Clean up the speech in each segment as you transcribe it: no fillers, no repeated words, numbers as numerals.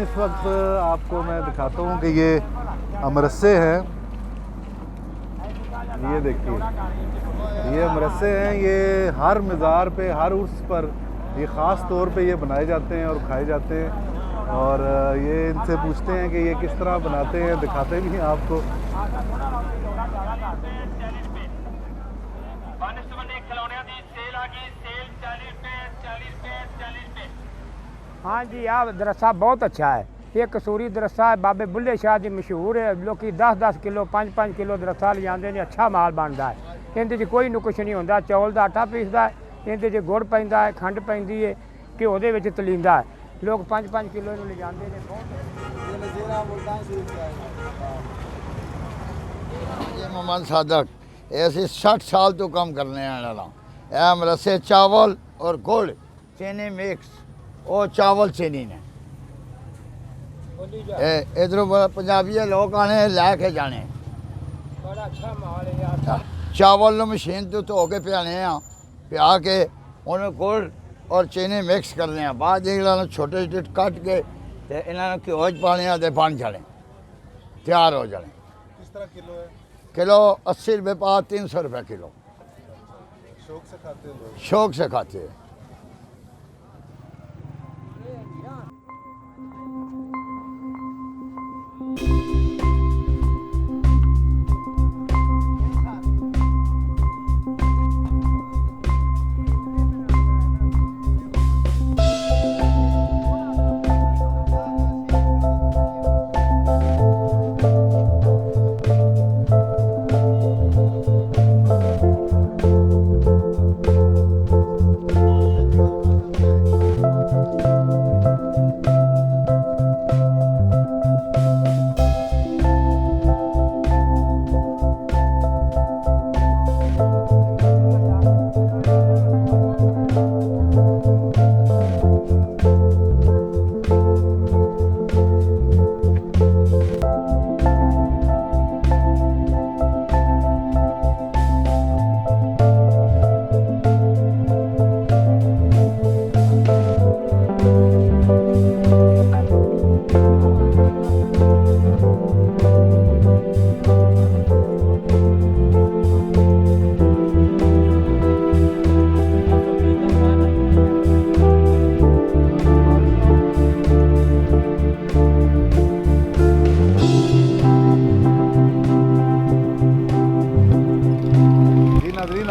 इस वक्त आपको मैं दिखाता हूँ कि ये अमरस्से हैं। ये देखिए, ये अमरस्से हैं। ये हर मज़ार पे, हर उर्स पर ये ख़ास तौर पे ये बनाए जाते हैं और खाए जाते हैं। और ये इनसे पूछते हैं कि ये किस तरह बनाते हैं, दिखाते भी हैं आपको। हाँ जी, यह दरसा बहुत अच्छा है। ये कसूरी दरसा है, बाबे बुल्ले शाह जी मशहूर है। लोग 10-10 किलो 5-5 किलो दरसा ले जाते हैं। अच्छा माल बनता है। इहदे कोई नुकस नहीं होता। चौल का आटा पीसदा है, इहदे गुड़ पैंदा है, खंड पैंदी है, घ्यो दे विच तलींदा है। लोग 5-5 किलो ले जाते हैं। ये मोहम्मद सादक ऐसे 60 साल तो कम करने वाला अमरस्से चावल और गुड़ चीनी मिक्स और चावल चीनी ने इधरों पंजाबी लोग आने लैके जाने। बड़ा अच्छा माल है यार। चावल मशीन तो धो के पियाने पिया के उन्हें गुड़ और चीनी मिक्स करने बाद इन्होंने छोटे छोटे कट के इन्होंने घ्यो च पाने ते बन जाने, तैयार हो जाने। किस तरह किलो है? किलो 80 रुपये पा, 300 रुपये किलो। शौक से खाते हैं लोग। शौक से खाते हैं।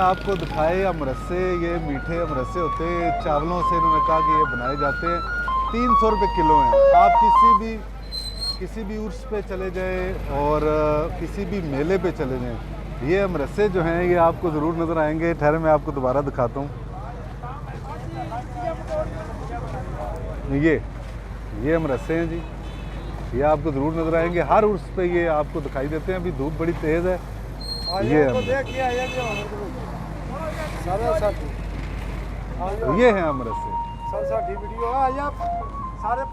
आपको दिखाए अमरस्से, ये मीठे अमरस्से होते हैं। चावलों से इन्होंने कहा कि ये बनाए जाते हैं। 300 रुपये किलो हैं। आप किसी भी उर्स पे चले जाएं और किसी भी मेले पे चले जाएं, ये अमरस्से जो हैं ये आपको ज़रूर नज़र आएंगे। ठहरे मैं आपको दोबारा दिखाता हूँ। ये अमरस्से हैं जी, ये आपको ज़रूर नज़र आएंगे। हर उर्स पे ये आपको दिखाई देते हैं। अभी धूप बड़ी तेज़ है। ये हैं अमरस्से। वीडियो सारे